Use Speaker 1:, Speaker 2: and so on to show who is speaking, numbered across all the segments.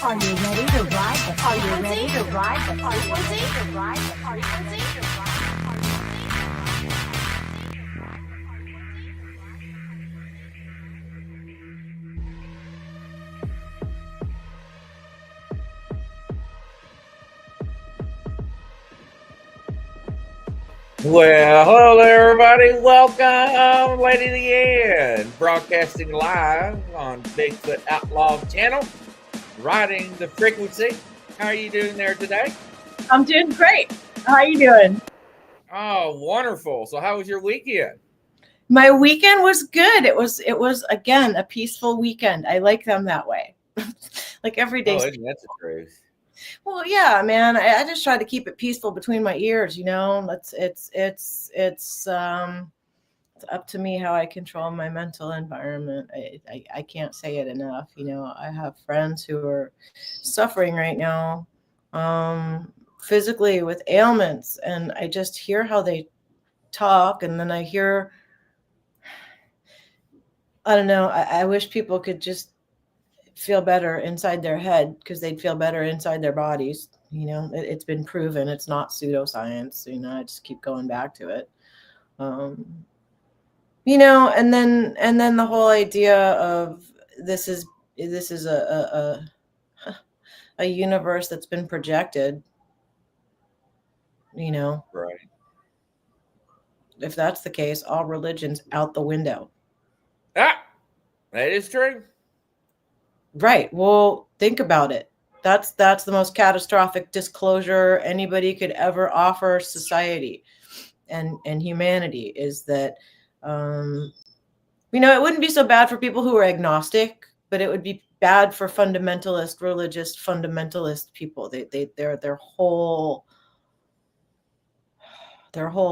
Speaker 1: Are you ready to ride the frequency? Are you ready to ride the frequency? To ride the frequency?
Speaker 2: Well, hello there, everybody. Welcome, Lady Liane, broadcasting live on Bigfoot Outlaw channel, riding the frequency. How are you doing there today?
Speaker 3: I'm doing great. How are you doing?
Speaker 2: Oh, wonderful. So how was your weekend?
Speaker 3: My weekend was good. It was again a peaceful weekend. I like them that way. Like every day.
Speaker 2: Oh, that's the truth.
Speaker 3: Well, yeah, man. I just try to keep it peaceful between my ears, you know. It's up to me how I control my mental environment. I can't say it enough. You know, I have friends who are suffering right now, physically with ailments, and I just hear how they talk, and then I hear, I don't know, I wish people could just feel better inside their head because they'd feel better inside their bodies. You know, it's been proven. It's not pseudoscience. You know, I just keep going back to it. You know, and then the whole idea of this is a universe that's been projected. You know,
Speaker 2: Right.
Speaker 3: If that's the case, all religions out the window.
Speaker 2: Ah, that is true.
Speaker 3: Right. Well, think about it. That's the most catastrophic disclosure anybody could ever offer society and humanity, is that, you know, it wouldn't be so bad for people who are agnostic, but it would be bad for fundamentalist, religious fundamentalist people. Their whole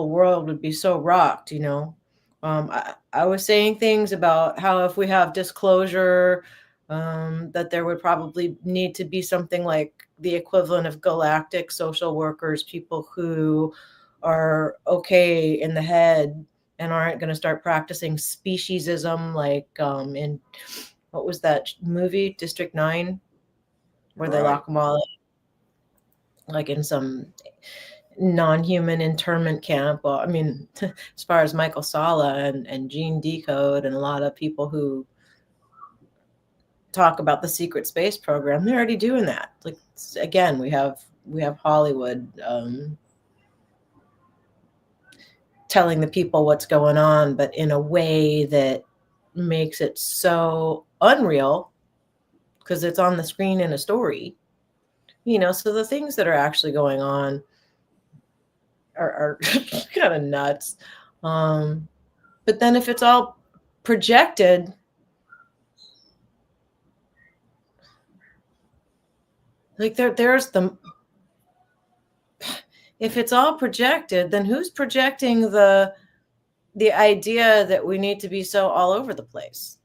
Speaker 3: world would be so rocked, you know. I was saying things about how if we have disclosure, that there would probably need to be something like the equivalent of galactic social workers, people who are okay in the head and aren't going to start practicing speciesism, like in, what was that movie, District 9, where they lock them all in, like in some non-human internment camp. Well, I mean, as far as Michael Sala and Gene Decode and a lot of people who talk about the secret space program, they're already doing that. Like, again, we have Hollywood telling the people what's going on, but in a way that makes it so unreal because it's on the screen in a story, you know. So the things that are actually going on are kind of nuts. But then if it's all projected, like there's the, if it's all projected, then who's projecting the idea that we need to be so all over the place?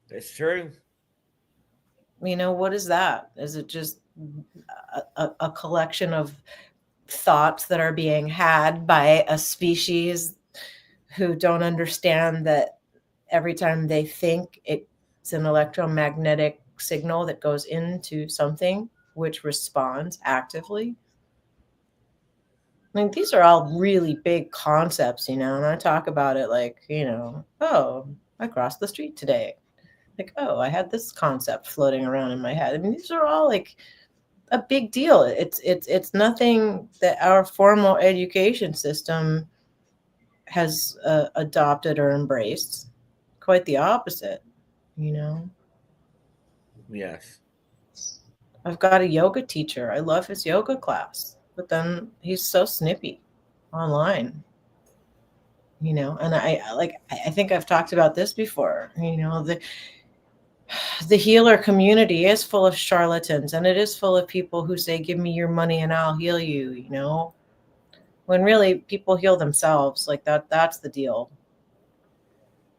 Speaker 2: That's true.
Speaker 3: You know, what is that? Is it just a collection of thoughts that are being had by a species who don't understand that every time they think, it's an electromagnetic signal that goes into something which responds actively? I mean, these are all really big concepts, you know, and I talk about it like, you know, oh, I crossed the street today. Like, oh, I had this concept floating around in my head. I mean, these are all like a big deal. It's nothing that our formal education system has adopted or embraced. Quite the opposite, you know.
Speaker 2: Yes.
Speaker 3: I've got a yoga teacher. I love his yoga class, but then he's so snippy online, you know. And I think I've talked about this before, you know. The healer community is full of charlatans, and it is full of people who say, give me your money and I'll heal you, you know, when really people heal themselves. Like that's the deal.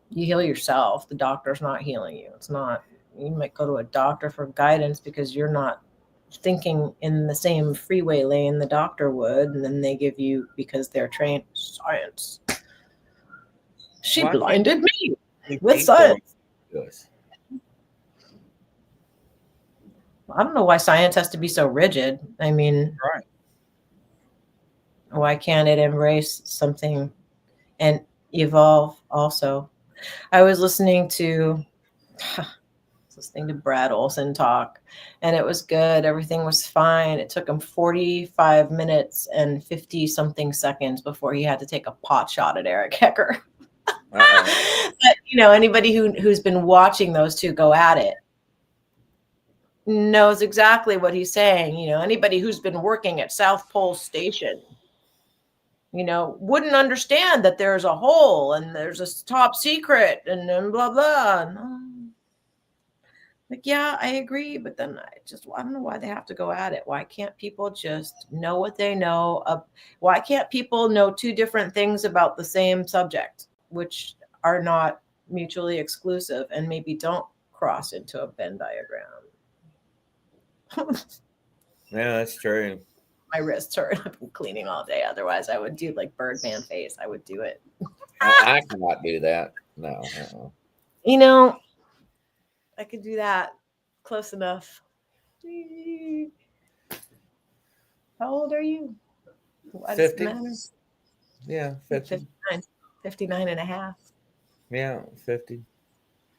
Speaker 3: You heal yourself. The doctor's not healing you. It's not, you might go to a doctor for guidance because you're not thinking in the same freeway lane the doctor would, and then they give you, because they're trained science. She blinded me with science.
Speaker 2: Yes.
Speaker 3: I don't know why science has to be so rigid. I mean,
Speaker 2: Right.
Speaker 3: why can't it embrace something and evolve also? I was listening to Brad Olson talk, and it was good. Everything was fine. It took him 45 minutes and 50 something seconds before he had to take a pot shot at Eric Hecker. But, anybody who's been watching those two go at it knows exactly what he's saying. Anybody who's been working at South Pole Station, wouldn't understand that there's a hole and there's a top secret and then blah, blah. No. Like, yeah, I agree. But then I don't know why they have to go at it. Why can't people just know what they know? Why can't people know two different things about the same subject, which are not mutually exclusive and maybe don't cross into a Venn diagram?
Speaker 2: Yeah, that's true.
Speaker 3: My wrists hurt. I've been cleaning all day. Otherwise, I would do like Birdman face. I would do it.
Speaker 2: I cannot do that. No.
Speaker 3: I could do that close enough. How old are you?
Speaker 2: 50. Yeah, 50.
Speaker 3: 59 and a half.
Speaker 2: Yeah, 50.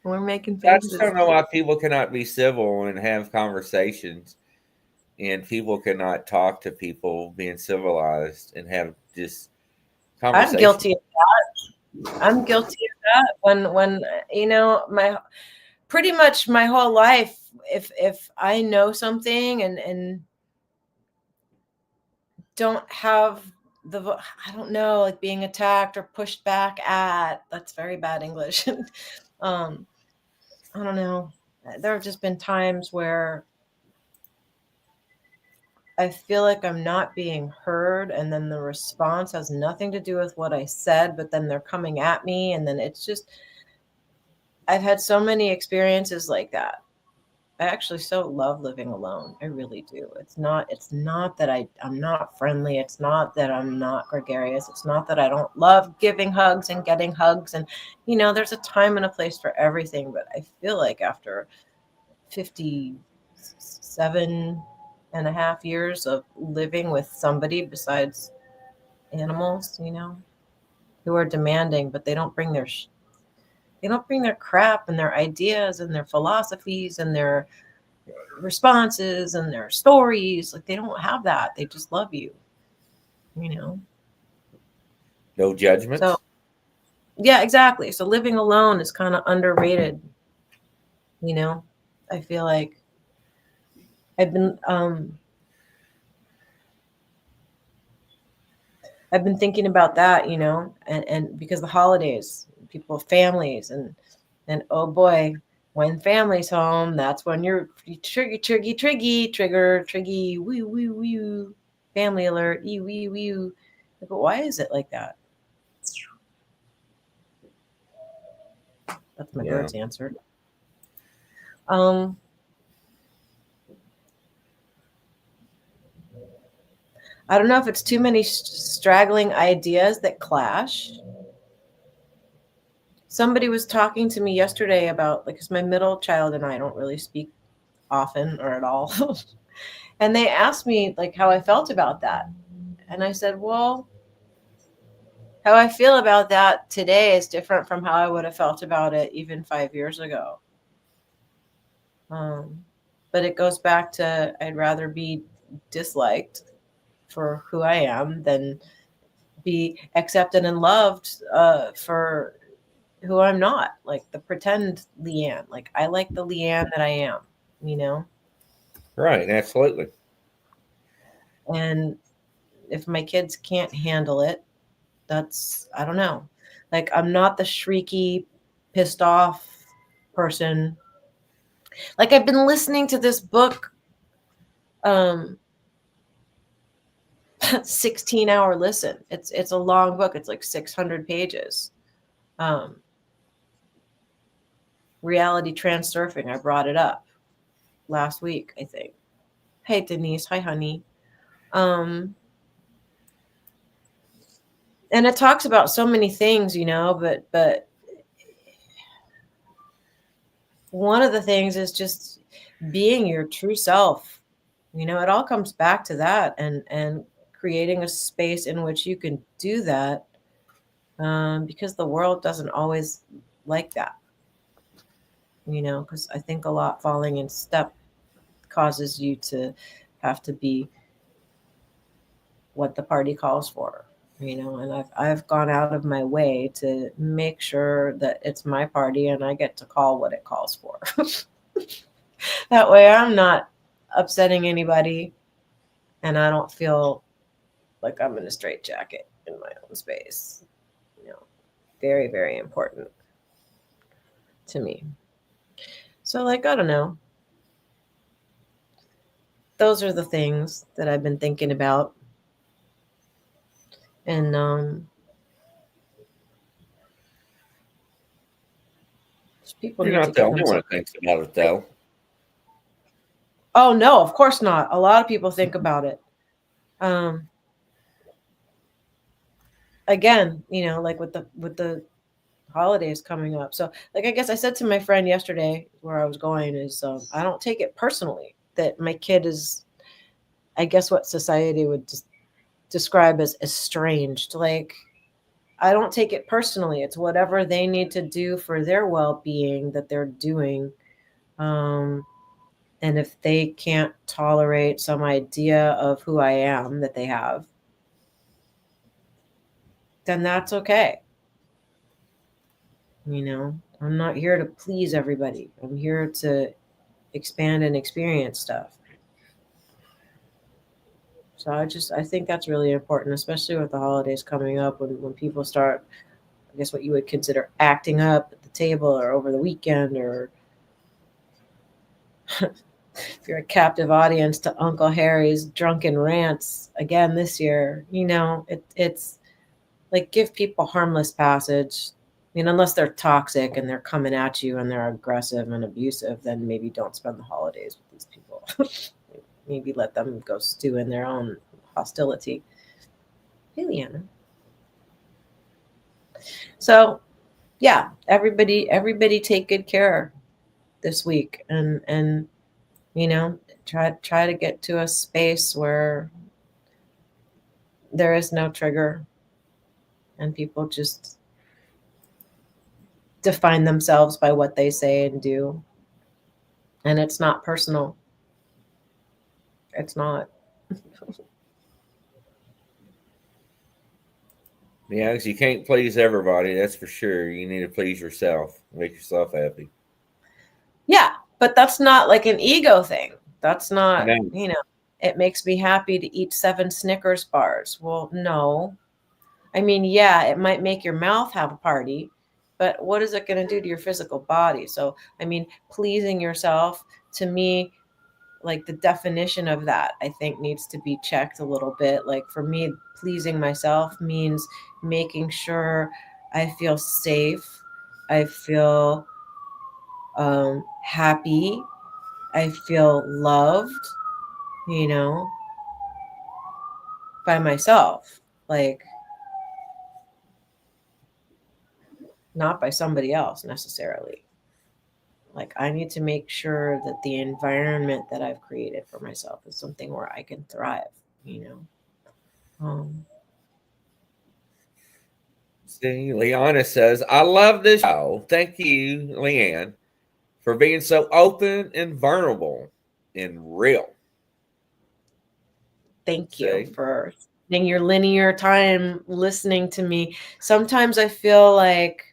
Speaker 3: We're making
Speaker 2: I
Speaker 3: faces.
Speaker 2: just don't know why people cannot be civil and have conversations, and people cannot talk to people being civilized and have just conversations.
Speaker 3: I'm guilty of that. I'm guilty of that. When pretty much my whole life, if I know something and don't have I don't know, like being attacked or pushed back at, that's very bad English. I don't know. There have just been times where I feel like I'm not being heard, and then the response has nothing to do with what I said, but then they're coming at me, and then it's just, I've had so many experiences like that. I actually so love living alone. I really do. It's not that I'm not friendly. It's not that I'm not gregarious. It's not that I don't love giving hugs and getting hugs. And, there's a time and a place for everything. But I feel like after 57 and a half years of living with somebody besides animals, who are demanding, but they don't bring their crap and their ideas and their philosophies and their responses and their stories. Like, they don't have that. They just love you,
Speaker 2: No judgment.
Speaker 3: So, yeah, exactly. So living alone is kind of underrated. I feel like I've been thinking about that, and because the holidays, people have families, and oh boy, when family's home, that's when you're triggy, woo, family alert, woo. But why is it like that? That's my bird's answer. I don't know if it's too many straggling ideas that clash. Somebody was talking to me yesterday about, like, because my middle child and I don't really speak often or at all. And they asked me, like, how I felt about that. And I said, well, how I feel about that today is different from how I would have felt about it even 5 years ago. But it goes back to, I'd rather be disliked for who I am than be accepted and loved for who I'm not, like the pretend Liane. Like, I like the Liane that I am,
Speaker 2: Right, absolutely.
Speaker 3: And if my kids can't handle it, that's, I don't know. Like, I'm not the shrieky, pissed off person. Like, I've been listening to this book, 16-hour listen. It's a long book. It's like 600 pages. Reality Transurfing. I brought it up last week, I think. Hey, Denise. Hi, honey. And it talks about so many things, but one of the things is just, being your true self. It all comes back to that, and creating a space in which you can do that, because the world doesn't always like that. Because I think a lot falling in step causes you to have to be what the party calls for. And I've gone out of my way to make sure that it's my party and I get to call what it calls for. That way I'm not upsetting anybody and I don't feel like I'm in a straitjacket in my own space. Very, very important to me. So, I don't know. Those are the things that I've been thinking about. And people
Speaker 2: You're
Speaker 3: need to
Speaker 2: not the
Speaker 3: get
Speaker 2: only one
Speaker 3: themselves.
Speaker 2: who thinks about it, though.
Speaker 3: Oh no, of course not. A lot of people think about it. Again, like with the holidays coming up. So, I guess I said to my friend yesterday where I was going is, I don't take it personally that my kid is, I guess, what society would describe as estranged. I don't take it personally. It's whatever they need to do for their well-being that they're doing. And if they can't tolerate some idea of who I am that they have, then that's okay. I'm not here to please everybody. I'm here to expand and experience stuff. So I think that's really important, especially with the holidays coming up, when people start, I guess, what you would consider acting up at the table or over the weekend, or if you're a captive audience to Uncle Harry's drunken rants again this year, it's like, give people harmless passage. Unless they're toxic and they're coming at you and they're aggressive and abusive, then maybe don't spend the holidays with these people. Maybe let them go stew in their own hostility. Hey, Liane. So, yeah, everybody take good care this week, and try to get to a space where there is no trigger and people just define themselves by what they say and do. And it's not personal. It's not.
Speaker 2: Yeah, because you can't please everybody, that's for sure. You need to please yourself, make yourself happy.
Speaker 3: Yeah, but that's not like an ego thing. That's
Speaker 2: I
Speaker 3: not,
Speaker 2: know.
Speaker 3: it makes me happy to eat 7 Snickers bars. Well, no. I mean, yeah, it might make your mouth have a party, but what is it going to do to your physical body? So, I mean, pleasing yourself, to me, like, the definition of that, I think, needs to be checked a little bit. Like, for me, pleasing myself means making sure I feel safe, I feel happy, I feel loved, by myself. Like, not by somebody else necessarily. Like, I need to make sure that the environment that I've created for myself is something where I can thrive,
Speaker 2: See, Liana says, I love this show. Thank you, Liane, for being so open and vulnerable and real.
Speaker 3: Thank you
Speaker 2: See?
Speaker 3: for spending your linear time listening to me. Sometimes I feel like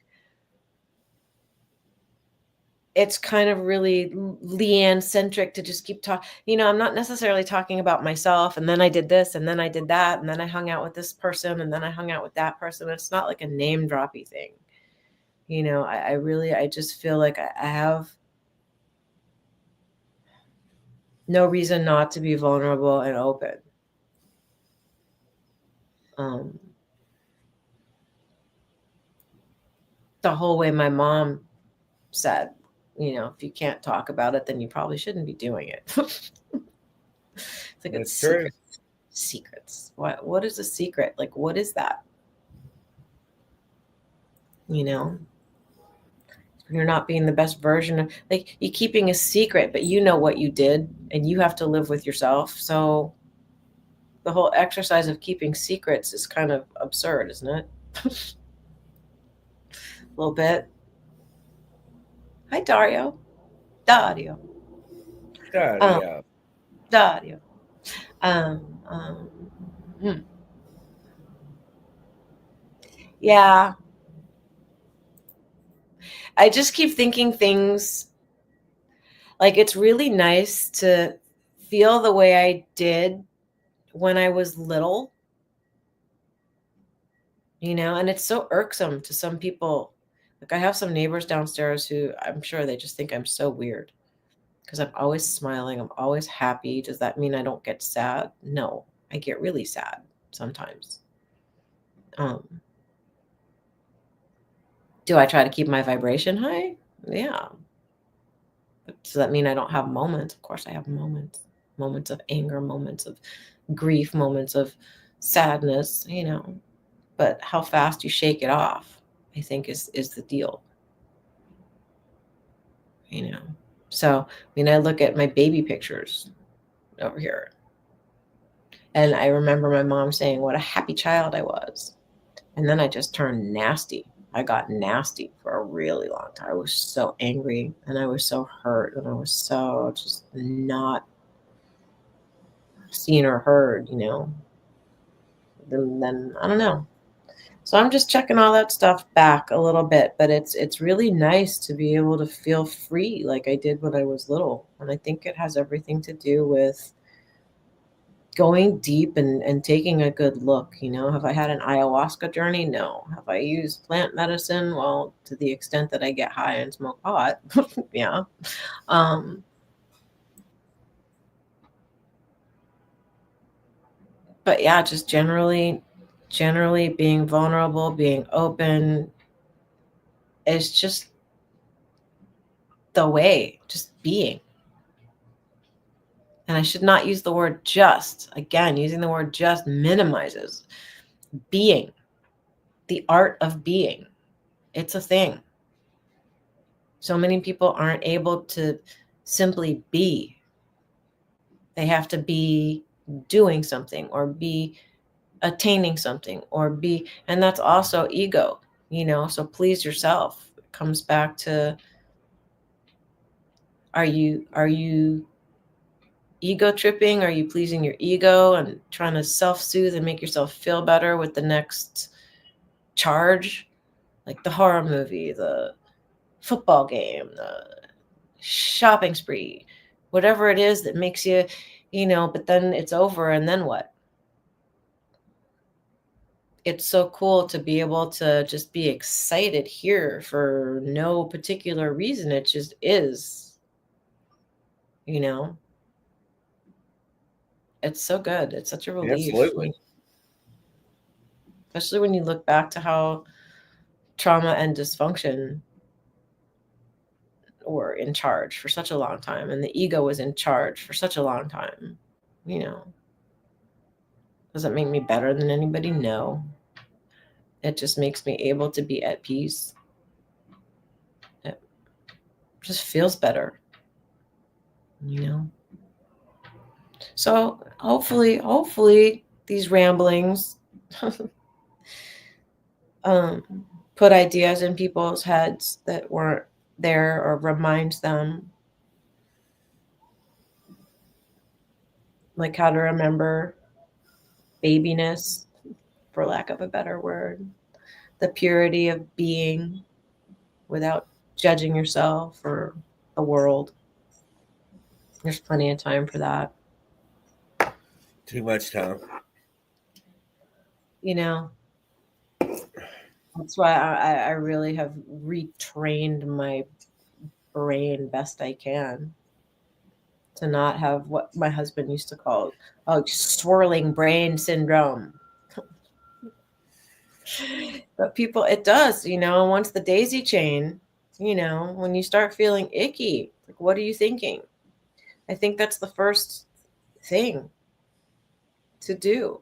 Speaker 3: it's kind of really Liane centric to just keep talking. I'm not necessarily talking about myself, and then I did this, and then I did that, and then I hung out with this person, and then I hung out with that person. It's not like a name droppy thing. I just feel like I have no reason not to be vulnerable and open. The whole way my mom said, if you can't talk about it, then you probably shouldn't be doing it. It's like,
Speaker 2: That's
Speaker 3: it's
Speaker 2: true.
Speaker 3: secrets. What is a secret? Like, what is that? You're not being the best version of, like, you're keeping a secret, but you know what you did and you have to live with yourself. So the whole exercise of keeping secrets is kind of absurd, isn't it? A little bit. Hi, Dario. Dario.
Speaker 2: Yeah.
Speaker 3: Dario. Um, um, hmm. Yeah. I just keep thinking things like it's really nice to feel the way I did when I was little, and it's so irksome to some people. Like, I have some neighbors downstairs who I'm sure they just think I'm so weird because I'm always smiling. I'm always happy. Does that mean I don't get sad? No, I get really sad sometimes. Do I try to keep my vibration high? Yeah. But does that mean I don't have moments? Of course I have moments of anger, moments of grief, moments of sadness, but how fast you shake it off, I think is the deal, So, I look at my baby pictures over here and I remember my mom saying what a happy child I was. And then I just turned nasty. I got nasty for a really long time. I was so angry and I was so hurt and I was so just not seen or heard, Then I don't know. So I'm just checking all that stuff back a little bit, but it's really nice to be able to feel free like I did when I was little. And I think it has everything to do with going deep and taking a good look. Have I had an ayahuasca journey? No. Have I used plant medicine? Well, to the extent that I get high and smoke pot. Yeah. But yeah, just generally being vulnerable, being open is just the way, just being. And I should not use the word just. Again, using the word just minimizes being, the art of being. It's a thing. So many people aren't able to simply be. They have to be doing something or be attaining something and that's also ego, so please yourself. It comes back to, are you ego tripping? Are you pleasing your ego and trying to self-soothe and make yourself feel better with the next charge, like the horror movie, the football game, the shopping spree, whatever it is that makes you, but then it's over and then what? It's so cool to be able to just be excited here for no particular reason. It just is, It's so good. It's such a relief.
Speaker 2: Absolutely.
Speaker 3: Especially when you look back to how trauma and dysfunction were in charge for such a long time, and the ego was in charge for such a long time. Does that make me better than anybody? No. It just makes me able to be at peace. It just feels better, So hopefully these ramblings put ideas in people's heads that weren't there, or reminds them like how to remember babiness, for lack of a better word, the purity of being without judging yourself or the world. There's plenty of time for that.
Speaker 2: Too much time.
Speaker 3: That's why I really have retrained my brain best I can to not have what my husband used to call swirling brain syndrome. But people, it does, once the daisy chain, when you start feeling icky, like, what are you thinking? I think that's the first thing to do.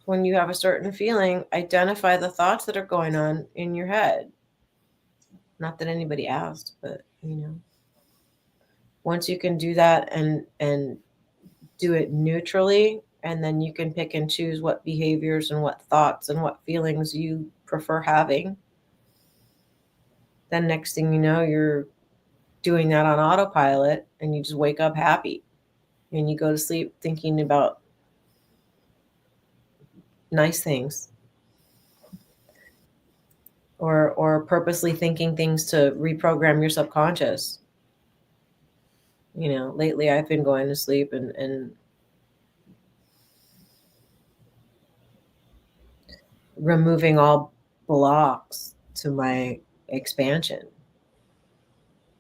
Speaker 3: When you have a certain feeling, identify the thoughts that are going on in your head. Not that anybody asked, but once you can do that and do it neutrally, and then you can pick and choose what behaviors and what thoughts and what feelings you prefer having, then next thing you know, you're doing that on autopilot, and you just wake up happy and you go to sleep thinking about nice things, or purposely thinking things to reprogram your subconscious. Lately I've been going to sleep and removing all blocks to my expansion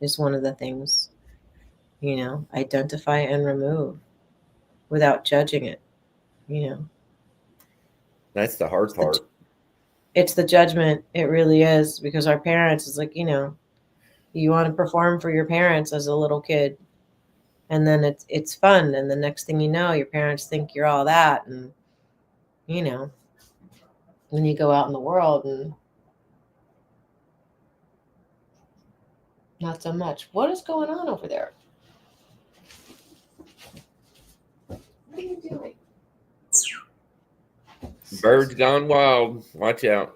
Speaker 3: is one of the things. Identify and remove without judging it.
Speaker 2: That's the hard part.
Speaker 3: It's the judgment. It really is, because our parents is like, you want to perform for your parents as a little kid, and then it's fun, and the next thing you know, your parents think you're all that, and then you go out in the world and not so much. What is going on over there? What are you doing?
Speaker 2: Birds gone wild. Watch out.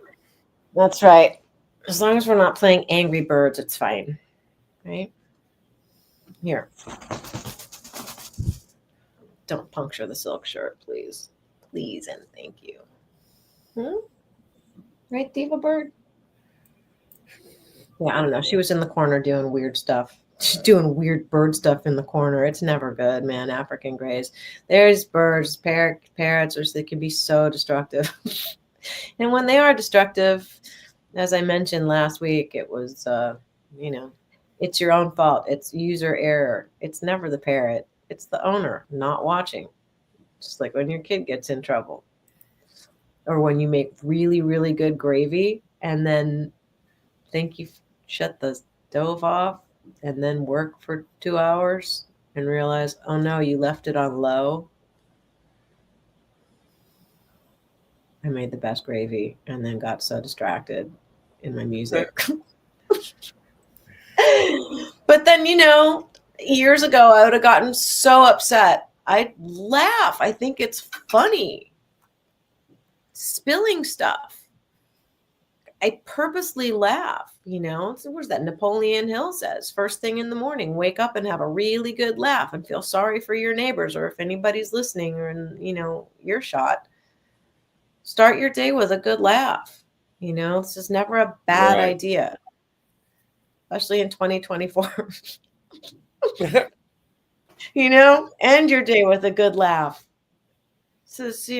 Speaker 3: That's right. As long as we're not playing Angry Birds, it's fine. Right? Here. Don't puncture the silk shirt, please. Please and thank you. Right, Diva Bird? Yeah, I don't know. She was in the corner doing weird stuff. She's doing weird bird stuff in the corner. It's never good, man. African grays. There's birds, parrots, or they can be so destructive. And when they are destructive, as I mentioned last week, it was, it's your own fault. It's user error. It's never the parrot. It's the owner not watching. Just like when your kid gets in trouble. Or when you make really, really good gravy and then think you shut the stove off and then work for 2 hours and realize, oh no, you left it on low. I made the best gravy and then got so distracted in my music. But then, years ago, I would have gotten so upset. I'd laugh. I think it's funny. Spilling stuff. I purposely laugh, So what's that? Napoleon Hill says, first thing in the morning, wake up and have a really good laugh and feel sorry for your neighbors, or if anybody's listening or in, earshot. Start your day with a good laugh. This is never a bad idea, especially in 2024. End your day with a good laugh. This is,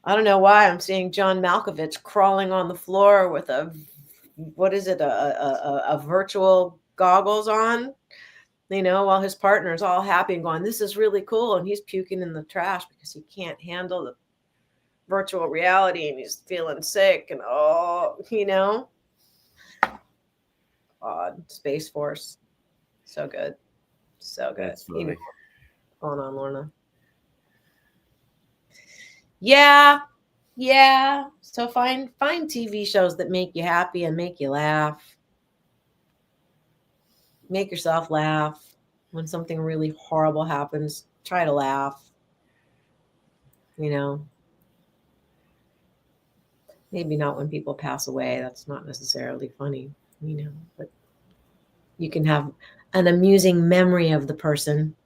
Speaker 3: I don't know why I'm seeing John Malkovich crawling on the floor with a virtual goggles on, while his partner is all happy and going, this is really cool. And he's puking in the trash because he can't handle the virtual reality and he's feeling sick and odd. Space Force. So good. So good.
Speaker 2: That's funny.
Speaker 3: Going on, Lorna. Yeah. So find TV shows that make you happy and make you laugh. Make yourself laugh. When something really horrible happens, try to laugh. Maybe not when people pass away. That's not necessarily funny, but you can have an amusing memory of the person,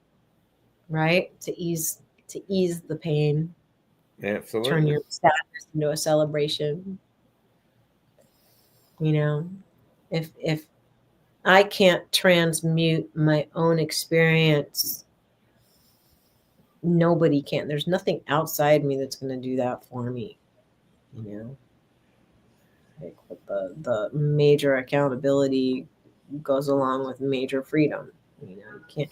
Speaker 3: right? To ease the pain.
Speaker 2: Absolutely.
Speaker 3: Turn your sadness into a celebration. If I can't transmute my own experience, nobody can. There's nothing outside me that's going to do that for me. Like the major accountability goes along with major freedom. You can't.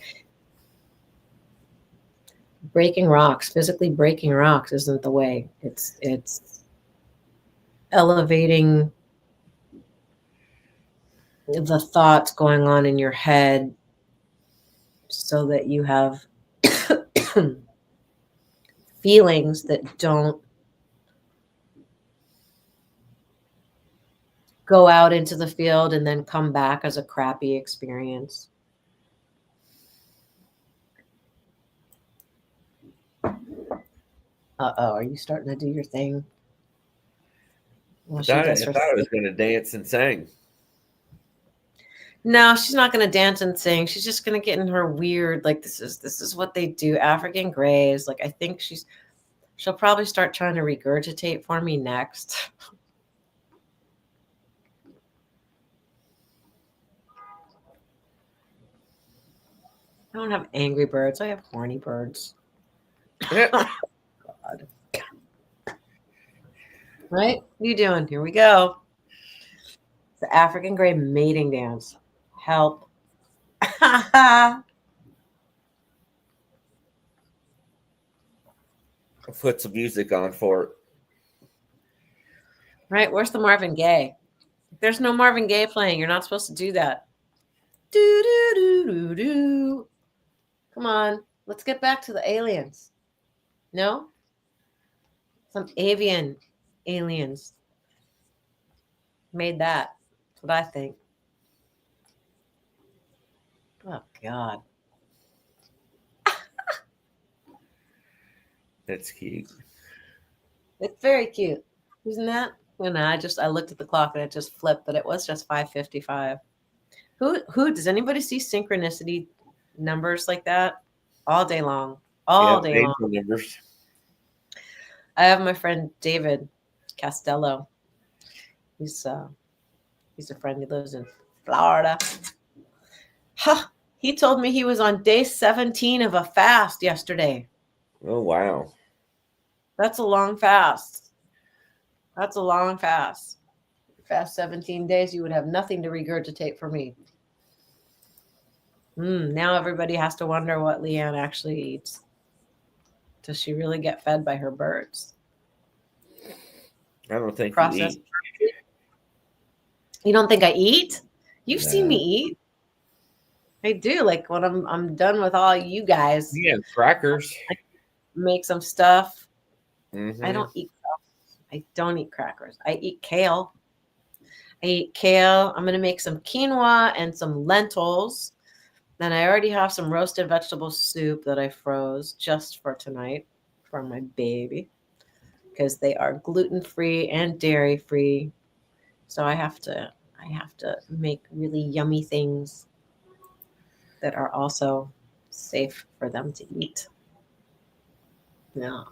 Speaker 3: Physically breaking rocks isn't the way. It's elevating the thoughts going on in your head so that you have feelings that don't go out into the field and then come back as a crappy experience. Uh-oh, are you starting to do your thing? Well,
Speaker 2: I
Speaker 3: she
Speaker 2: thought
Speaker 3: does her
Speaker 2: I was
Speaker 3: thing.
Speaker 2: going to dance and sing.
Speaker 3: No, she's not going to dance and sing. She's just going to get in her weird, like, this is what they do, African grays. Like, I think she'll probably start trying to regurgitate for me next. I don't have angry birds. I have horny birds. God. Right? What are you doing? Here we go. It's the African gray mating dance. Help.
Speaker 2: Put some music on for it.
Speaker 3: Right? Where's the Marvin Gaye? There's no Marvin Gaye playing. You're not supposed to do that. Do, do, do, do, do. Come on. Let's get back to the aliens. No? Some avian aliens made that. That's what I think. Oh, God.
Speaker 2: That's cute.
Speaker 3: It's very cute. Isn't that? When I looked at the clock and it just flipped, but it was just 5:55. Who does anybody see synchronicity numbers like that all day long? All day long.
Speaker 2: Numbers.
Speaker 3: I have my friend David Castello. He's a friend. He lives in Florida. Huh. He told me he was on day 17 of a fast yesterday.
Speaker 2: Oh, wow.
Speaker 3: That's a long fast. That's a long fast. Fast 17 days, you would have nothing to regurgitate for me. Now everybody has to wonder what Liane actually eats. Does she really get fed by her birds?
Speaker 2: I don't think
Speaker 3: Processed.
Speaker 2: you eat.
Speaker 3: You don't think I eat? You've
Speaker 2: No.
Speaker 3: seen me eat. I do. Like when I'm done with all you guys.
Speaker 2: Yeah, crackers.
Speaker 3: I make some stuff.
Speaker 2: Mm-hmm.
Speaker 3: I don't eat stuff. I don't eat crackers. I eat kale. I'm going to make some quinoa and some lentils. Then I already have some roasted vegetable soup that I froze just for tonight for my baby because they are gluten-free and dairy-free. So I have to make really yummy things that are also safe for them to eat. Yeah.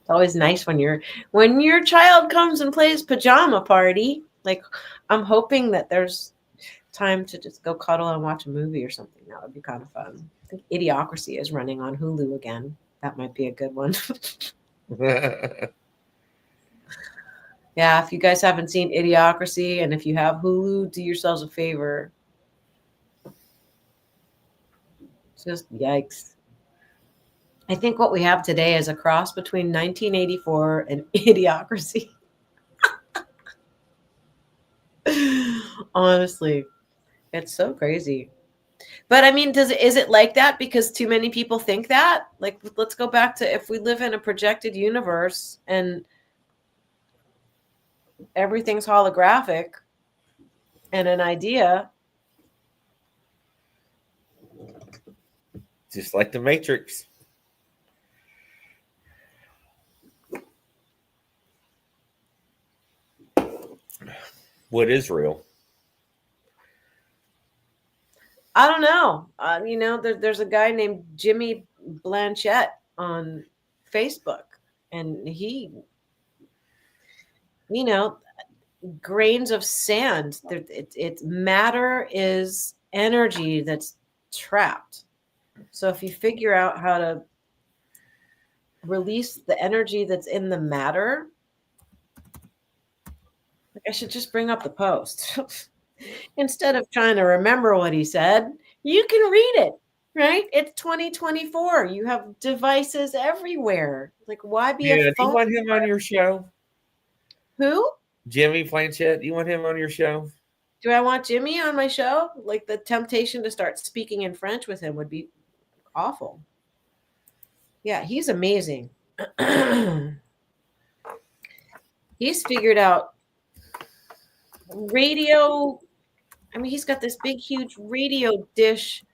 Speaker 3: It's always nice when your child comes and plays pajama party. Like I'm hoping that there's time to just go cuddle and watch a movie or something. That would be kind of fun. I think Idiocracy is running on Hulu again. That might be a good one. Yeah, if you guys haven't seen Idiocracy and if you have Hulu, do yourselves a favor. Just yikes. I think what we have today is a cross between 1984 and Idiocracy. Honestly, it's so crazy. But I mean, is it like that because too many people think that? Like, let's go back to if we live in a projected universe and everything's holographic and an idea.
Speaker 2: Just like the Matrix. What is real?
Speaker 3: I don't know. There's a guy named Jimmy Blanchett on Facebook, and he, grains of sand. It's matter is energy that's trapped. So if you figure out how to release the energy that's in the matter, like I should just bring up the post. Instead of trying to remember what he said, you can read it, right? It's 2024. You have devices everywhere. Like, why be a
Speaker 2: Do you
Speaker 3: phone?
Speaker 2: want him on your show?
Speaker 3: Who?
Speaker 2: Jimmy Blanchett. Do you want him on your show?
Speaker 3: Do I want Jimmy on my show? Like, the temptation to start speaking in French with him would be awful. Yeah, he's amazing. He's figured out radio. I mean, he's got this big, huge radio dish.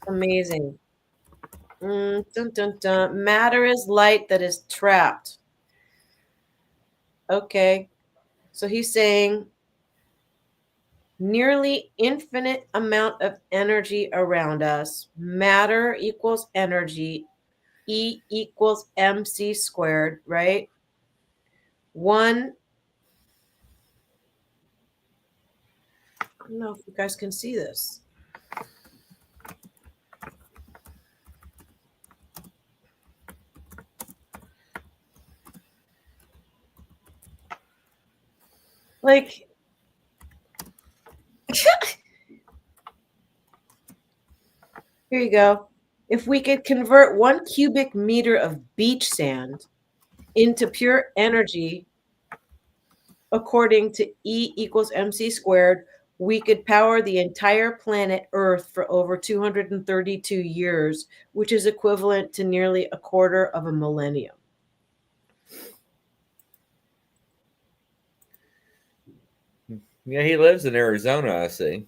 Speaker 3: Amazing. Dun, dun, dun. Matter is light that is trapped. Okay. So he's saying nearly infinite amount of energy around us. Matter equals energy. E equals mc squared, right? One. I don't know if you guys can see this. Like, here you go. If we could convert 1 cubic meter of beach sand into pure energy, according to E equals mc squared, we could power the entire planet Earth for over 232 years, which is equivalent to nearly a quarter of a millennium.
Speaker 2: Yeah, he lives in Arizona, I see.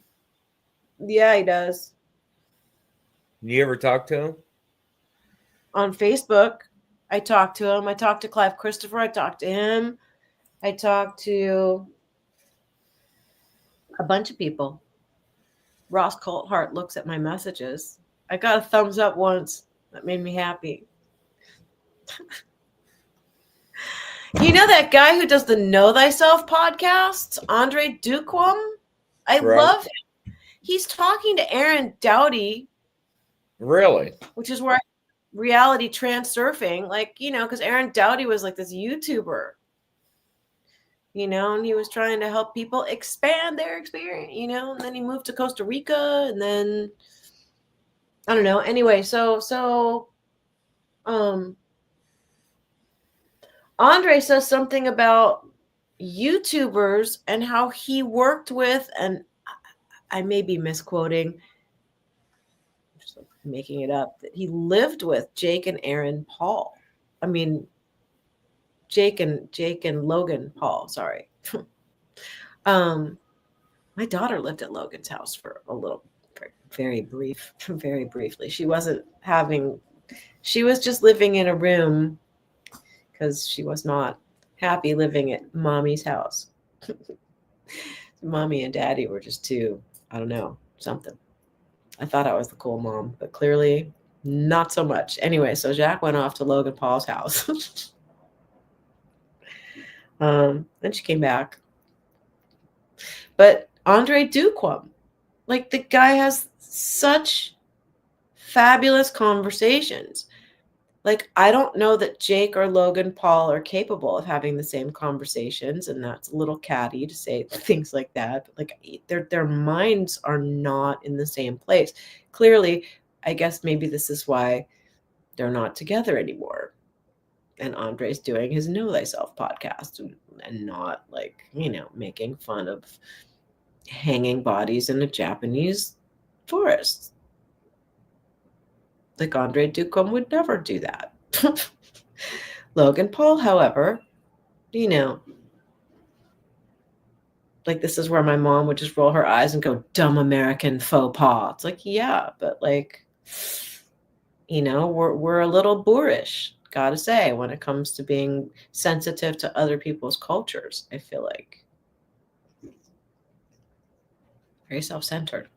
Speaker 3: Yeah, he does.
Speaker 2: You ever talk to him?
Speaker 3: On Facebook, I talked to him. I talked to Clive Christopher. I talked to him. I talked to a bunch of people. Ross Coulthart looks at my messages. I got a thumbs up once. That made me happy. You know that guy who does the Know Thyself podcast, Andre Duquam? I
Speaker 2: Right.
Speaker 3: love him. He's talking to Aaron Doughty.
Speaker 2: Really?
Speaker 3: Which is where reality trans surfing, like, you know, because Aaron Doughty was like this YouTuber, you know, and he was trying to help people expand their experience, you know, and then he moved to Costa Rica, and then I don't know. Anyway, so Andre says something about YouTubers and how he worked with, and I may be misquoting, just making it up, that he lived with Jake and Aaron Paul. I mean, Jake and Logan Paul, sorry. My daughter lived at Logan's house for a little, very briefly. She was just living in a room because she was not happy living at mommy's house. Mommy and daddy were just too, I don't know, something. I thought I was the cool mom, but clearly not so much. Anyway, so Jack went off to Logan Paul's house. Then she came back. But Andre Duquam, like, the guy has such fabulous conversations. Like, I don't know that Jake or Logan Paul are capable of having the same conversations, and that's a little catty to say things like that. But like, their minds are not in the same place. Clearly, I guess maybe this is why they're not together anymore. And Andre's doing his Know Thyself podcast and not, like, you know, making fun of hanging bodies in a Japanese forest. Like, Andre Duquam would never do that. Logan Paul, however, you know, like, this is where my mom would just roll her eyes and go, dumb American faux pas. It's like, yeah, but like, you know, we're a little boorish, gotta say, when it comes to being sensitive to other people's cultures, I feel like. Very self-centered.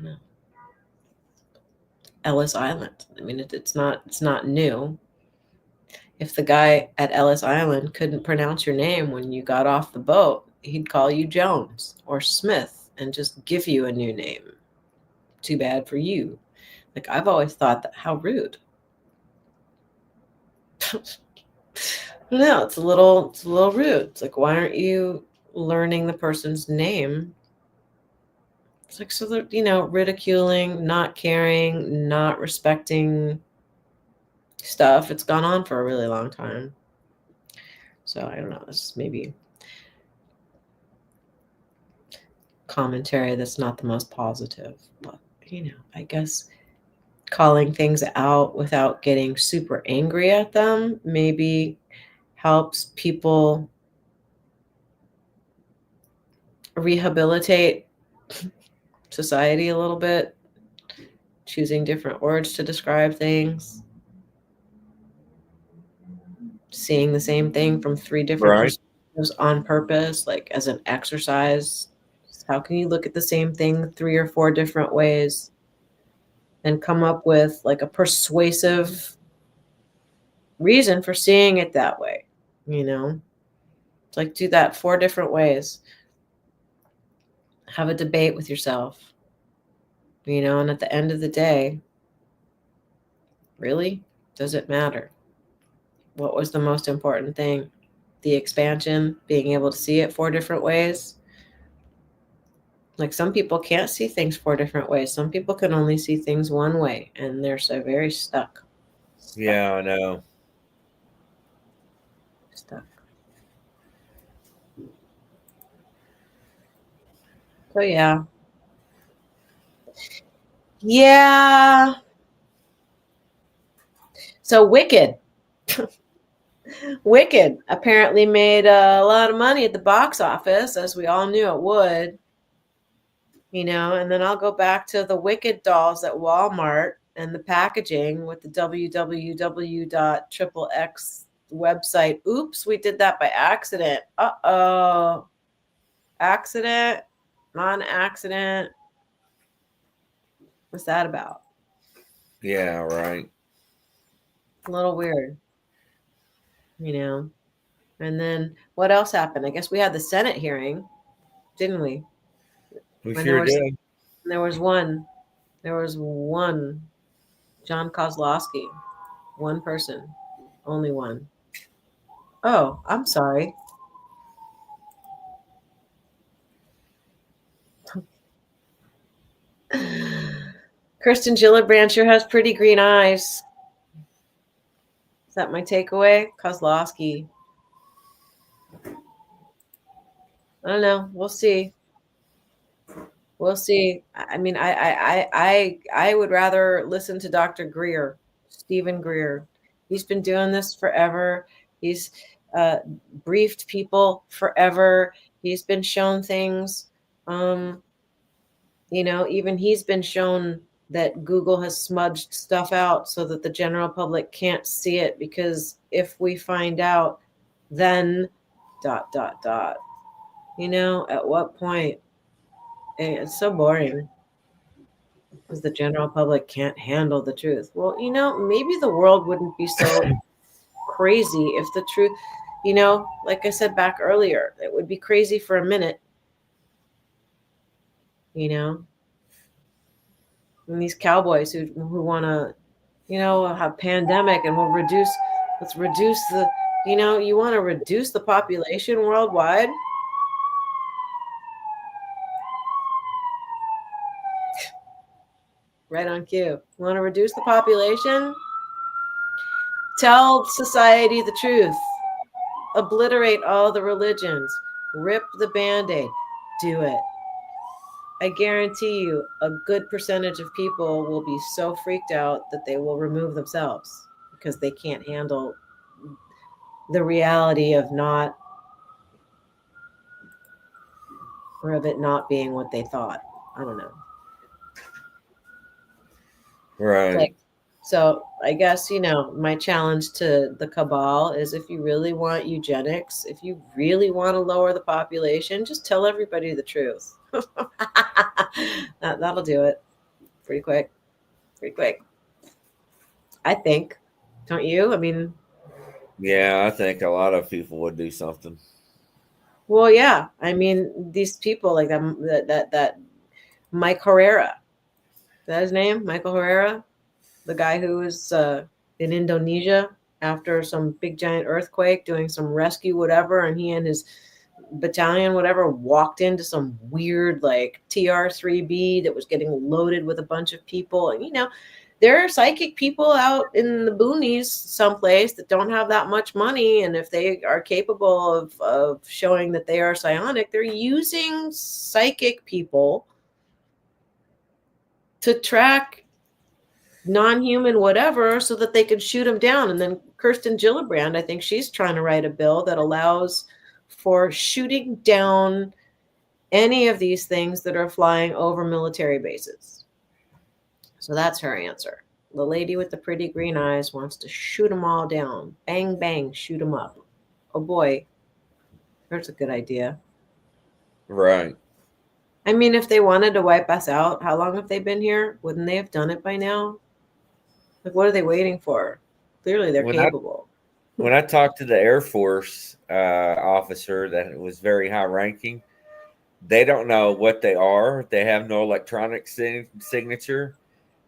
Speaker 3: No. Ellis Island. I mean, it's not new. If the guy at Ellis Island couldn't pronounce your name when you got off the boat, he'd call you Jones or Smith and just give you a new name. Too bad for you. Like, I've always thought that, how rude. No, it's a little rude. It's like, why aren't you learning the person's name? It's like, so that, you know, ridiculing, not caring, not respecting stuff. It's gone on for a really long time. So I don't know. This is maybe commentary that's not the most positive, but, you know, I guess calling things out without getting super angry at them maybe helps people rehabilitate society a little bit, choosing different words to describe things, seeing the same thing from 3 different
Speaker 2: Right.
Speaker 3: perspectives on purpose, like as an exercise. How can you look at the same thing 3 or 4 different ways and come up with like a persuasive reason for seeing it that way? You know, it's like do that 4 different ways. Have a debate with yourself, you know, and at the end of the day, really, does it matter? What was the most important thing? The expansion, being able to see it 4 different ways. Like some people can't see things 4 different ways. Some people can only see things one way, and they're so very stuck.
Speaker 2: Yeah, I know.
Speaker 3: Stuck. So yeah. Yeah. So Wicked. Wicked apparently made a lot of money at the box office, as we all knew it would. You know, and then I'll go back to the Wicked dolls at Walmart and the packaging with the www.xxx website. Oops, we did that by accident. Uh-oh. Accident, non-accident. What's that about?
Speaker 2: Yeah, right.
Speaker 3: A little weird, you know. And then what else happened? I guess we had the Senate hearing, didn't we?
Speaker 2: We
Speaker 3: When
Speaker 2: sure did.
Speaker 3: there was one, John Kozlowski, one person, only one. Oh, I'm sorry. Kirsten Gillibrand sure has pretty green eyes. Is that my takeaway? Kozlowski. I don't know. We'll see. We'll see. I mean, I would rather listen to Dr. Greer, Stephen Greer. He's been doing this forever. He's briefed people forever. He's been shown things. You know, even he's been shown that Google has smudged stuff out so that the general public can't see it, because if we find out, then ... You know, at what point? It's so boring because the general public can't handle the truth. Well, you know, maybe the world wouldn't be so crazy if the truth, you know, like I said back earlier, it would be crazy for a minute, you know. And these cowboys who want to, you know, have pandemic and let's reduce the, you know, you want to reduce the population worldwide. Right on cue. Want to reduce the population? Tell society the truth. Obliterate all the religions. Rip the Band-Aid. Do it. I guarantee you a good percentage of people will be so freaked out that they will remove themselves because they can't handle the reality of not, or of it not being what they thought. I don't know.
Speaker 2: Right.
Speaker 3: Like, so I guess, you know, my challenge to the cabal is, if you really want eugenics, if you really want to lower the population, just tell everybody the truth. That'll do it pretty quick. I think. Don't you? I mean,
Speaker 2: Yeah, I think a lot of people would do something.
Speaker 3: well, yeah. I mean, these people like that Mike Herrera. Is that his name? Michael Herrera? The guy who was in Indonesia after some big giant earthquake doing some rescue whatever, and he and his battalion whatever walked into some weird like TR-3B that was getting loaded with a bunch of people. And you know, there are psychic people out in the boonies someplace that don't have that much money, and if they are capable of showing that they are psionic, they're using psychic people to track non-human whatever so that they can shoot them down and then Kirsten Gillibrand, I think she's trying to write a bill that allows for shooting down any of these things that are flying over military bases. So that's her answer. The lady with the pretty green eyes wants to shoot them all down. Bang, bang, shoot them up. Oh boy, there's a good idea.
Speaker 2: Right.
Speaker 3: I mean, if they wanted to wipe us out, how long have they been here? Wouldn't they have done it by now? Like, what are they waiting for? Clearly, they're capable.
Speaker 2: When I talked to the Air Force officer that was very high ranking, they don't know what they are. They have no electronic signature,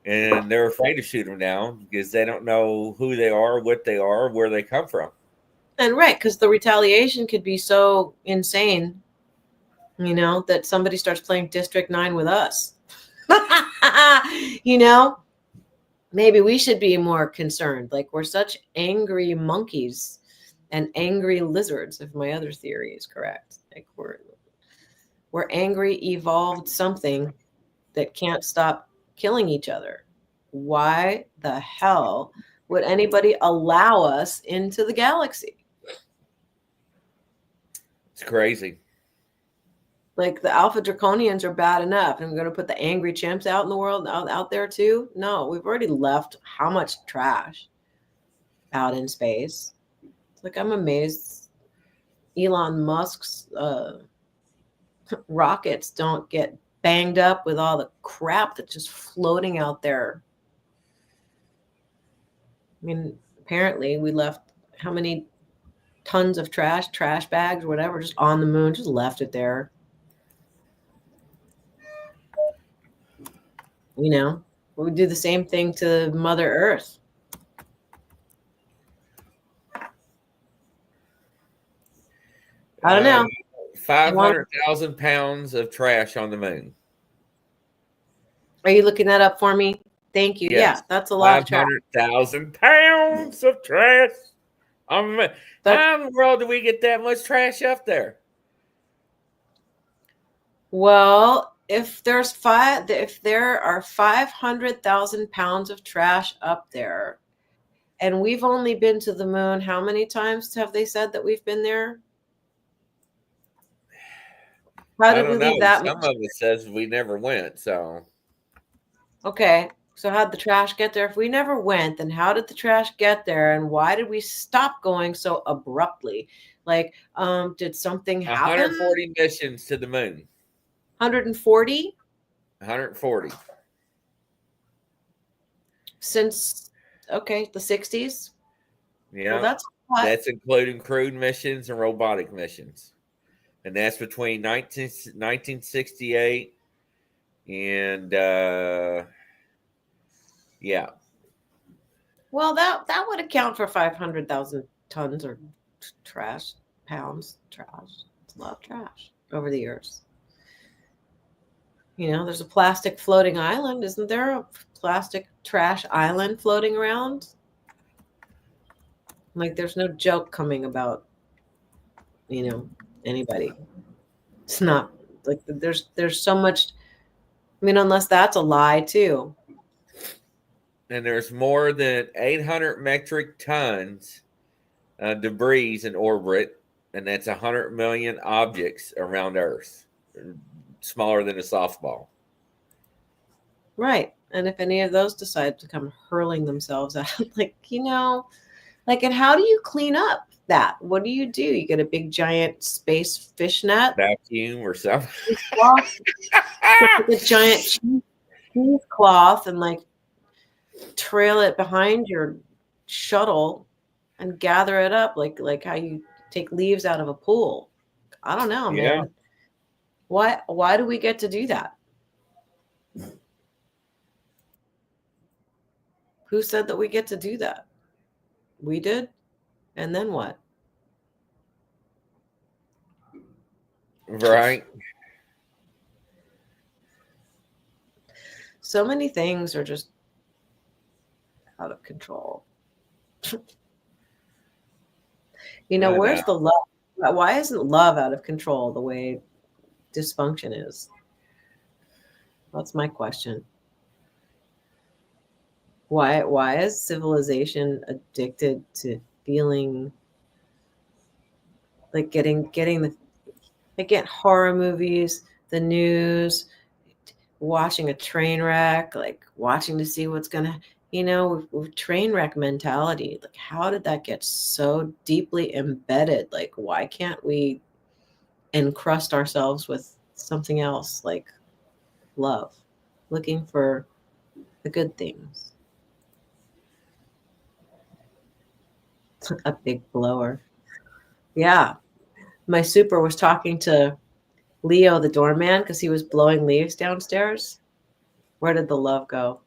Speaker 2: and they're afraid to shoot them down because they don't know who they are, what they are, where they come from.
Speaker 3: And right, because the retaliation could be so insane, that somebody starts playing District 9 with us. Maybe we should be more concerned. Like, we're such angry monkeys and angry lizards, if my other theory is correct. Like, we're angry, evolved something that can't stop killing each other. Why the hell would anybody allow us into the galaxy?
Speaker 2: It's crazy.
Speaker 3: Like, the Alpha Draconians are bad enough, and we're going to put the angry chimps out in the world, out there too? No, we've already left how much trash out in space. It's like, I'm amazed Elon Musk's rockets don't get banged up with all the crap that's just floating out there. I mean, apparently we left how many tons of trash bags, whatever, just on the moon, just left it there. We do the same thing to Mother Earth. I don't know.
Speaker 2: 500,000 pounds of trash on the moon.
Speaker 3: Are you looking that up for me? Thank you.
Speaker 2: Yes.
Speaker 3: Yeah, that's a lot of trash.
Speaker 2: 500,000 pounds of trash. How in the world do we get that much trash up there?
Speaker 3: Well, if there are 500,000 pounds of trash up there, and we've only been to the moon, how many times have they said that we've been there? How did we leave that much?
Speaker 2: Some of it says we never went, so.
Speaker 3: Okay, so how'd the trash get there? If we never went, then how did the trash get there, and why did we stop going so abruptly? Like, did something happen?
Speaker 2: 140 missions to the moon.
Speaker 3: 140?
Speaker 2: 140.
Speaker 3: Since, the 60s?
Speaker 2: Yeah,
Speaker 3: well,
Speaker 2: that's including crewed missions and robotic missions. And that's between 1968 and, yeah.
Speaker 3: Well, that would account for 500,000 tons or pounds trash. It's a lot of trash over the years. There's a plastic floating island. Isn't there a plastic trash island floating around? Like, there's no joke coming about, anybody. It's not like there's so much. I mean, unless that's a lie too.
Speaker 2: And there's more than 800 metric tons debris in orbit, and that's 100 million objects around Earth, smaller than a softball.
Speaker 3: Right. And if any of those decide to come hurling themselves out, and how do you clean up that? What do? You get a big giant space fishnet,
Speaker 2: vacuum or something,
Speaker 3: a giant cheesecloth, and trail it behind your shuttle and gather it up like how you take leaves out of a pool. I don't know, man. Why do we get to do that? Who said that we get to do that? We did. And then what?
Speaker 2: Right.
Speaker 3: So many things are just out of control. Where's the love? Why isn't love out of control the way dysfunction is? That's my question. Why is civilization addicted to feeling like getting the again horror movies, the news, watching a train wreck, like watching to see what's gonna, with train wreck mentality. Like, how did that get so deeply embedded? Like, why can't we encrust ourselves with something else, like love, looking for the good things? A big blower. Yeah. My super was talking to Leo, the doorman, because he was blowing leaves downstairs. Where did the love go?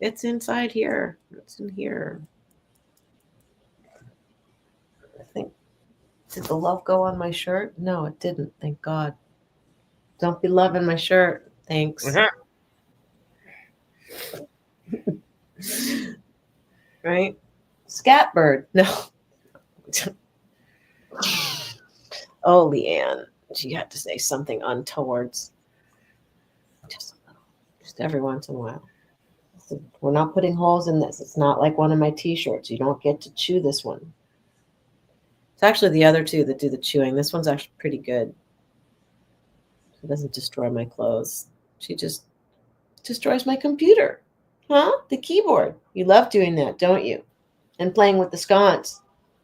Speaker 3: It's inside here. It's in here. I think. Did the love go on my shirt? No, it didn't. Thank God. Don't be loving my shirt. Thanks. Right? Scatbird. No. Oh, Liane. She had to say something untowards. Just a little. Just every once in a while. So we're not putting holes in this. It's not like one of my t-shirts. You don't get to chew this one. It's actually the other two that do the chewing. This one's actually pretty good. She doesn't destroy my clothes. She just destroys my computer. Huh? The keyboard. You love doing that, don't you? And playing with the sconce.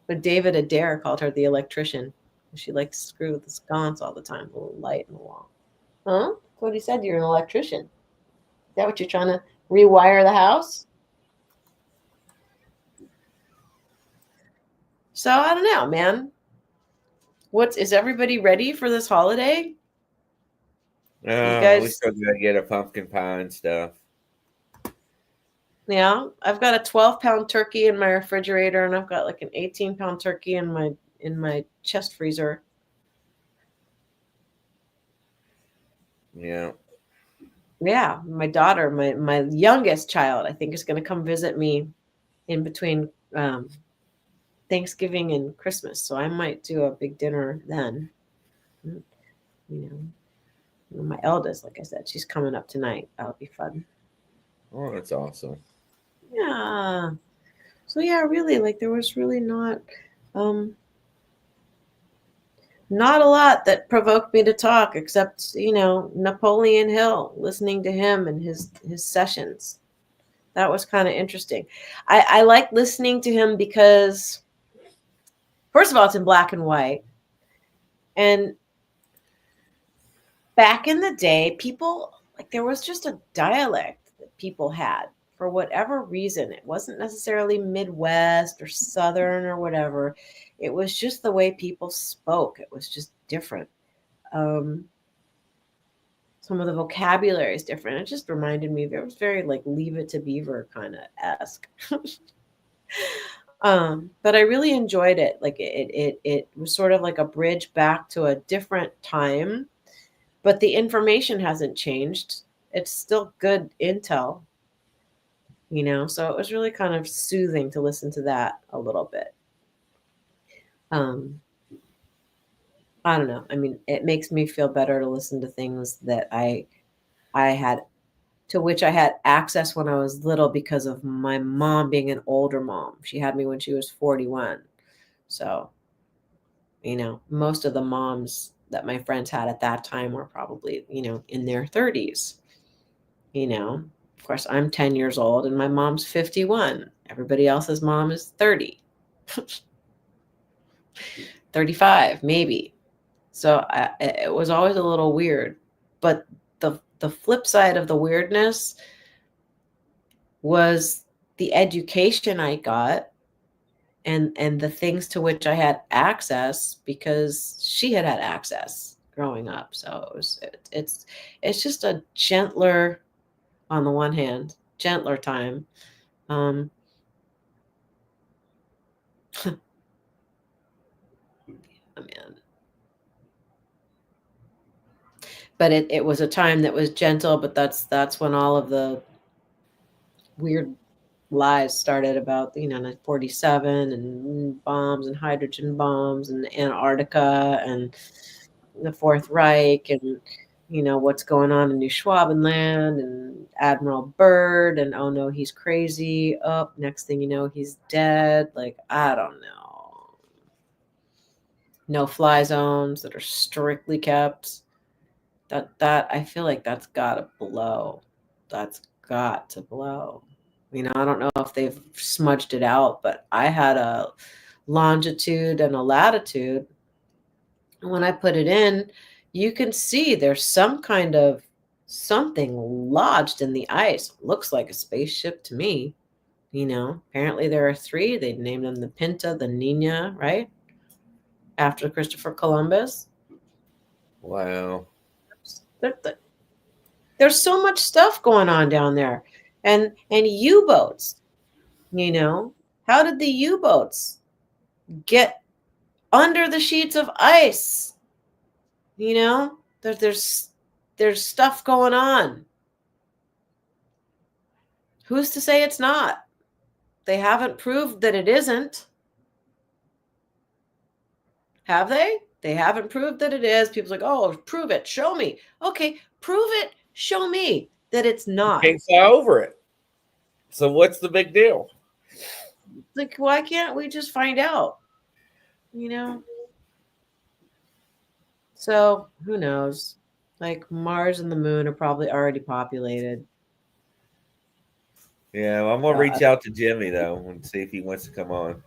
Speaker 3: But David Adair called her the electrician. She likes to screw with the sconce all the time, a little light in the wall. Huh? That's what he said. You're an electrician. Is that what you're trying to rewire the house? So I don't know, man. Is everybody ready for this holiday? You guys,
Speaker 2: we still gotta get a pumpkin pie and stuff.
Speaker 3: Yeah, I've got a 12-pound turkey in my refrigerator, and I've got like an 18-pound turkey in my chest freezer.
Speaker 2: Yeah.
Speaker 3: Yeah, my daughter, my youngest child, I think is going to come visit me in between Thanksgiving and Christmas. So I might do a big dinner then. My eldest, like I said, she's coming up tonight. That'll be fun.
Speaker 2: Oh, that's awesome.
Speaker 3: Yeah. So yeah, really, like there was really not a lot that provoked me to talk, except Napoleon Hill, listening to him and his sessions. That was kind of interesting. I like listening to him because, first of all, it's in black and white, and back in the day, people, like, there was just a dialect that people had for whatever reason. It wasn't necessarily Midwest or Southern or whatever. It was just the way people spoke. It was just different. Some of the vocabulary is different. It just reminded me, it was very like Leave It to Beaver kind of esque. But I really enjoyed it. Like it was sort of like a bridge back to a different time, but the information hasn't changed. It's still good intel, so it was really kind of soothing to listen to that a little bit. I don't know. I mean, it makes me feel better to listen to things that I had, to which I had access when I was little because of my mom being an older mom. She had me when she was 41. So, most of the moms that my friends had at that time were probably, in their 30s. Of course, I'm 10 years old and my mom's 51. Everybody else's mom is 30. 35, maybe. So it was always a little weird. But the flip side of the weirdness was the education I got and the things to which I had access because she had access growing up. So it's just a gentler, on the one hand, gentler time. Man. But it was a time that was gentle, but that's when all of the weird lies started about, 47 and bombs and hydrogen bombs and Antarctica and the Fourth Reich and what's going on in New Schwabenland and Admiral Byrd, and oh no, he's crazy. Oh, next thing you know, he's dead. Like, I don't know. No fly zones that are strictly kept. That I feel like that's gotta blow. That's got to blow. I don't know if they've smudged it out, but I had a longitude and a latitude. And when I put it in, you can see there's some kind of something lodged in the ice. Looks like a spaceship to me. Apparently there are 3. They named them the Pinta, the Nina, right? After Christopher Columbus.
Speaker 2: Wow.
Speaker 3: There's so much stuff going on down there. And U-boats, how did the U-boats get under the sheets of ice? There's stuff going on. Who's to say it's not? They haven't proved that it isn't. Have they? They haven't proved that it is. People's like, oh, prove it. Show me. Okay, prove it. Show me that it's not.
Speaker 2: Can't fly over it. So what's the big deal?
Speaker 3: Like, why can't we just find out? So who knows? Like, Mars and the moon are probably already populated.
Speaker 2: Yeah, well, I'm gonna reach out to Jimmy though and see if he wants to come on.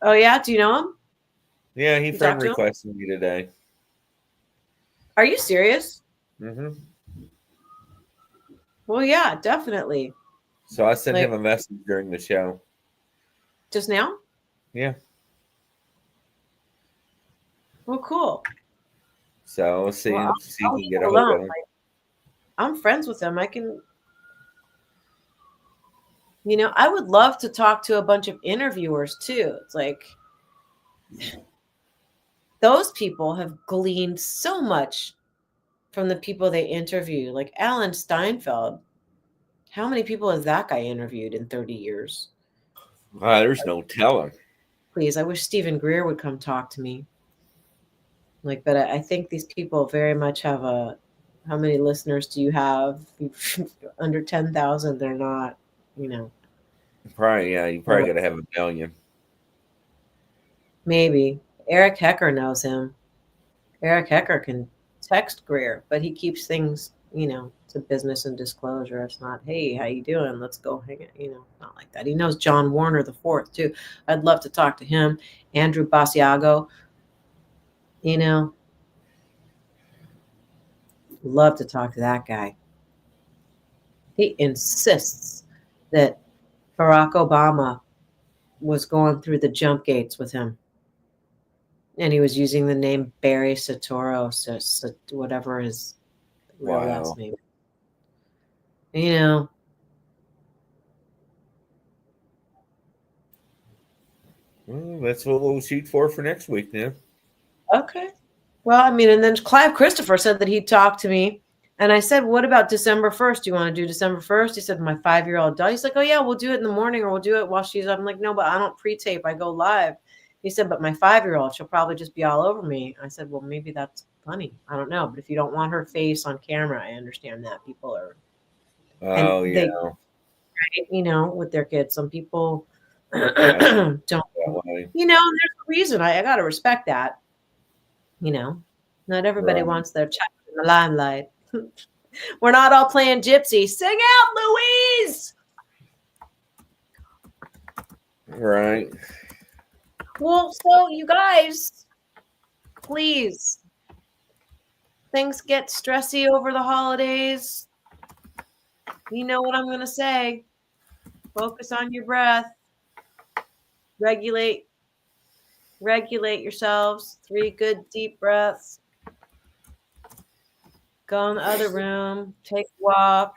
Speaker 3: Oh yeah, do you know him?
Speaker 2: Yeah, he friend requested me today.
Speaker 3: Are you serious?
Speaker 2: Mm-hmm.
Speaker 3: Well, yeah, definitely.
Speaker 2: So I sent him a message during the show.
Speaker 3: Just now?
Speaker 2: Yeah.
Speaker 3: Well, cool.
Speaker 2: So let's see if he can get a hold of him.
Speaker 3: I'm friends with him. I can. I would love to talk to a bunch of interviewers too. It's like those people have gleaned so much from the people they interview. Like Alan Steinfeld. How many people has that guy interviewed in 30 years?
Speaker 2: There's no telling.
Speaker 3: Please, I wish Stephen Greer would come talk to me. But I think these people very much have how many listeners do you have? Under 10,000, they're not,
Speaker 2: Probably, yeah, you probably got to have 1 million.
Speaker 3: Maybe. Eric Hecker knows him. Eric Hecker can text Greer, but he keeps things, to business and disclosure. It's not, hey, how you doing? Let's go hang it, not like that. He knows John Warner IV too. I'd love to talk to him. Andrew Basiago, love to talk to that guy. He insists that Barack Obama was going through the jump gates with him. And he was using the name Barry Soetoro, so whatever his real last name.
Speaker 2: Well, that's what we'll shoot for next week then.
Speaker 3: Okay. Well, and then Clive Christopher said that he'd talk to me. And I said, what about December 1st? Do you want to do December 1st? He said, my 5-year-old daughter. He's like, oh, yeah, we'll do it in the morning or we'll do it while she's up. I'm like, no, but I don't pre-tape. I go live. He said, but my 5-year-old, she'll probably just be all over me. I said, well, maybe that's funny. I don't know. But if you don't want her face on camera, I understand that. People are.
Speaker 2: Oh, yeah.
Speaker 3: Right, with their kids. Some people don't. There's a reason. I got to respect that. Not everybody wants their child in the limelight. We're not all playing gypsy. Sing out, Louise!
Speaker 2: Right.
Speaker 3: Well, so you guys, please. Things get stressy over the holidays. You know what I'm going to say. Focus on your breath. Regulate yourselves. 3 good deep breaths. Go in the other room. Take a walk.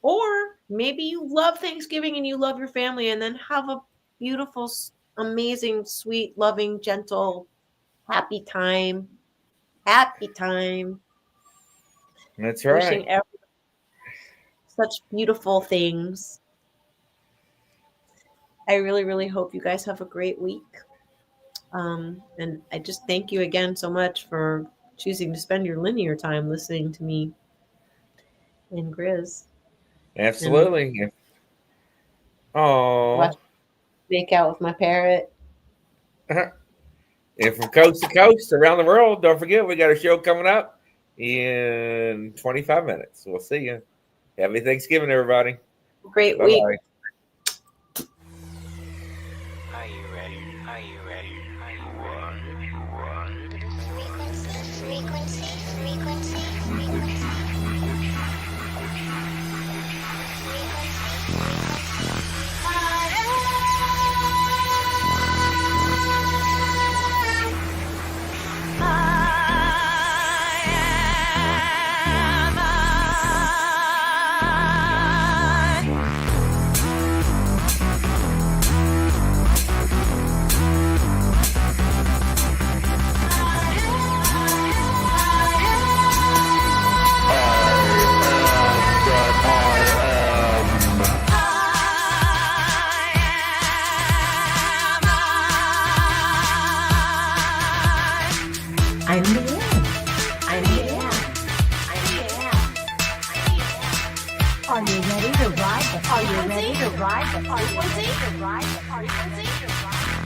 Speaker 3: Or maybe you love Thanksgiving and you love your family and then have a beautiful, amazing, sweet, loving, gentle, happy time. Happy time.
Speaker 2: That's right.
Speaker 3: Wishing everyone such beautiful things. I really, really hope you guys have a great week. And I just thank you again so much for choosing to spend your linear time listening to me and Grizz.
Speaker 2: Absolutely. Oh,
Speaker 3: Watch make out with my parrot.
Speaker 2: and from coast to coast around the world, don't forget we got a show coming up in 25 minutes. We'll see you. Happy Thanksgiving, everybody.
Speaker 3: Great
Speaker 2: Bye-bye.
Speaker 3: week.
Speaker 4: Are you ready? Are you ready? Are you ready?
Speaker 1: Frequency, frequency, frequency. I'm Liane. I'm Liane. I'm Liane. Are you ready to ride the frequency? Are you ready to ride the frequency? To ride the frequency?